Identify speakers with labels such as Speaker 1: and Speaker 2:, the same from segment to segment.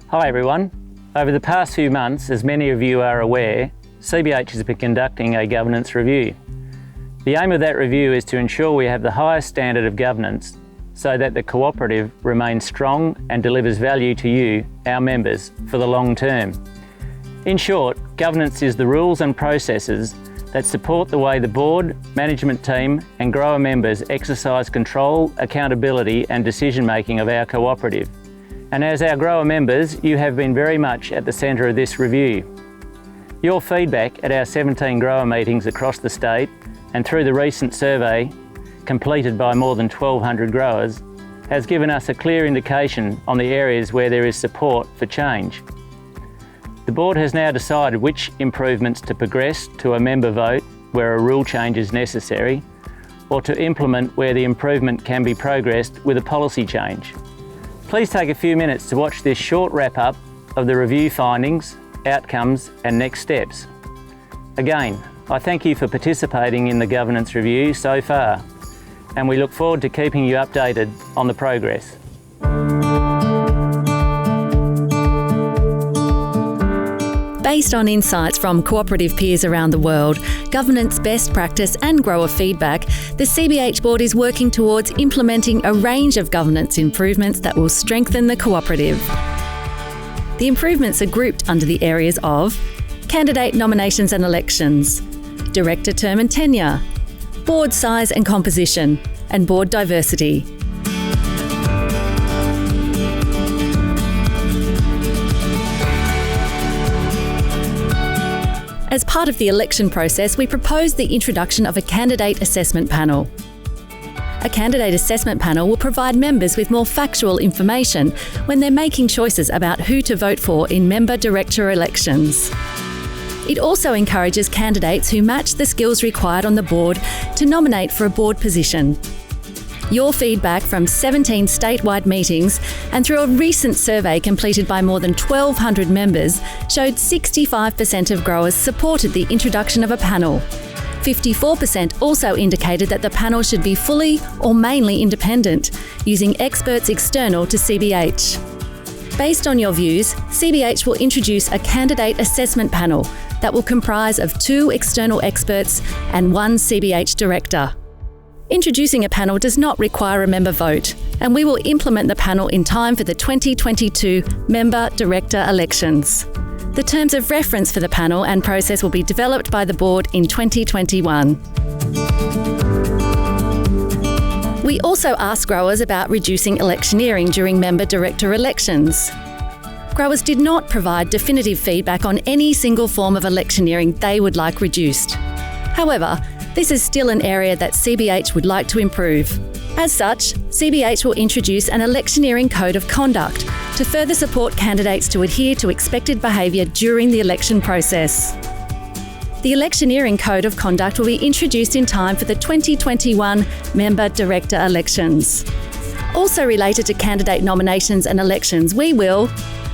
Speaker 1: Hi everyone. Over the past few months, as many of you are aware, CBH has been conducting a governance review. The aim of that review is to ensure we have the highest standard of governance so that the cooperative remains strong and delivers value to you, our members, for the long term. In short, governance is the rules and processes that support the way the board, management team and grower members exercise control, accountability and decision-making of our cooperative. And as our grower members, you have been very much at the centre of this review. Your feedback at our 17 grower meetings across the state and through the recent survey completed by more than 1,200 growers has given us a clear indication on the areas where there is support for change. The board has now decided which improvements to progress to a member vote where a rule change is necessary, or to implement where the improvement can be progressed with a policy change. Please take a few minutes to watch this short wrap-up of the review findings, outcomes and next steps. Again, I thank you for participating in the governance review so far, and we look forward to keeping you updated on the progress.
Speaker 2: Based on insights from cooperative peers around the world, governance best practice and grower feedback, the CBH Board is working towards implementing a range of governance improvements that will strengthen the cooperative. The improvements are grouped under the areas of candidate nominations and elections, director term and tenure, board size and composition, and board diversity. As part of the election process, we proposed the introduction of a candidate assessment panel. A candidate assessment panel will provide members with more factual information when they're making choices about who to vote for in member-director elections. It also encourages candidates who match the skills required on the board to nominate for a board position. Your feedback from 17 statewide meetings and through a recent survey completed by more than 1,200 members showed 65% of growers supported the introduction of a panel. 54% also indicated that the panel should be fully or mainly independent, using experts external to CBH. Based on your views, CBH will introduce a candidate assessment panel that will comprise of 2 external experts and 1 CBH director. Introducing a panel does not require a member vote, and we will implement the panel in time for the 2022 member-director elections. The terms of reference for the panel and process will be developed by the board in 2021. We also asked growers about reducing electioneering during member-director elections. Growers did not provide definitive feedback on any single form of electioneering they would like reduced. However, this is still an area that CBH would like to improve. As such, CBH will introduce an electioneering code of conduct to further support candidates to adhere to expected behaviour during the election process. The electioneering code of conduct will be introduced in time for the 2021 member-director elections. Also related to candidate nominations and elections, we will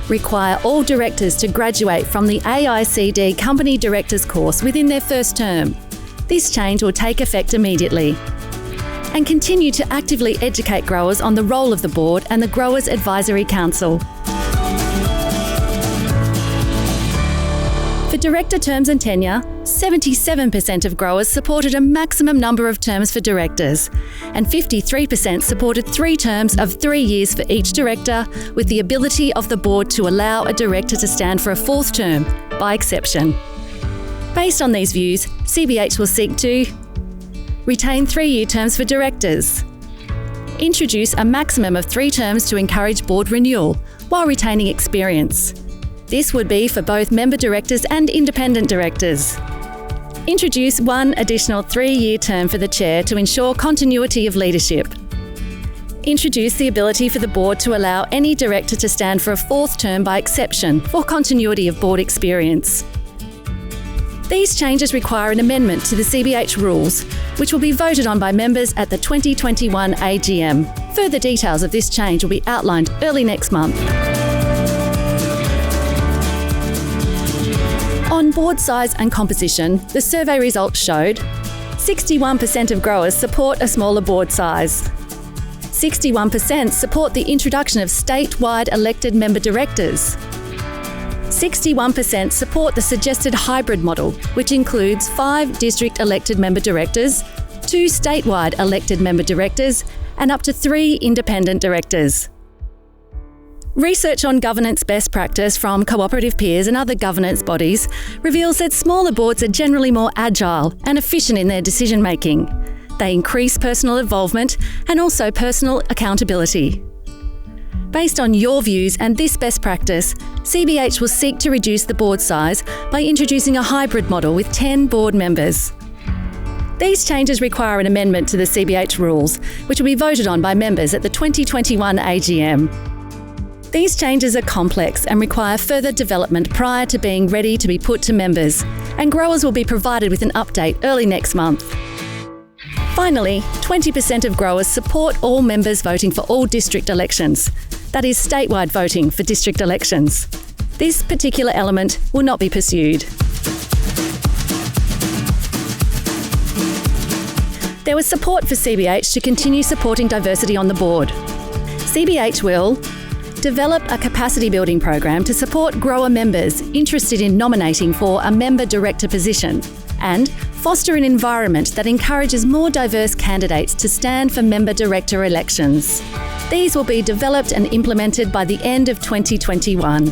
Speaker 2: require all directors to graduate from the AICD Company Directors course within their first term. This change will take effect immediately. And continue to actively educate growers on the role of the board and the Growers Advisory Council. For director terms and tenure, 77% of growers supported a maximum number of terms for directors, and 53% supported 3 terms of 3 years for each director, with the ability of the board to allow a director to stand for a 4th term, by exception. Based on these views, CBH will seek to retain 3-year terms for directors, introduce a maximum of 3 terms to encourage board renewal while retaining experience. This would be for both member directors and independent directors. Introduce 1 additional 3-year term for the chair to ensure continuity of leadership. Introduce the ability for the board to allow any director to stand for a 4th term by exception for continuity of board experience. These changes require an amendment to the CBH rules, which will be voted on by members at the 2021 AGM. Further details of this change will be outlined early next month. On board size and composition, the survey results showed 61% of growers support a smaller board size. 61% support the introduction of statewide elected member directors. 61% support the suggested hybrid model, which includes 5 district elected member directors, 2 statewide elected member directors, and up to 3 independent directors. Research on governance best practice from cooperative peers and other governance bodies reveals that smaller boards are generally more agile and efficient in their decision-making. They increase personal involvement and also personal accountability. Based on your views and this best practice, CBH will seek to reduce the board size by introducing a hybrid model with 10 board members. These changes require an amendment to the CBH rules, which will be voted on by members at the 2021 AGM. These changes are complex and require further development prior to being ready to be put to members, and growers will be provided with an update early next month. Finally, 20% of growers support all members voting for all district elections. That is statewide voting for district elections. This particular element will not be pursued. There was support for CBH to continue supporting diversity on the board. CBH will develop a capacity building program to support grower members interested in nominating for a member director position, and foster an environment that encourages more diverse candidates to stand for member director elections. These will be developed and implemented by the end of 2021.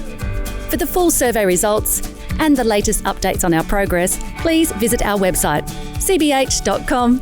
Speaker 2: For the full survey results and the latest updates on our progress, please visit our website, cbh.com.au.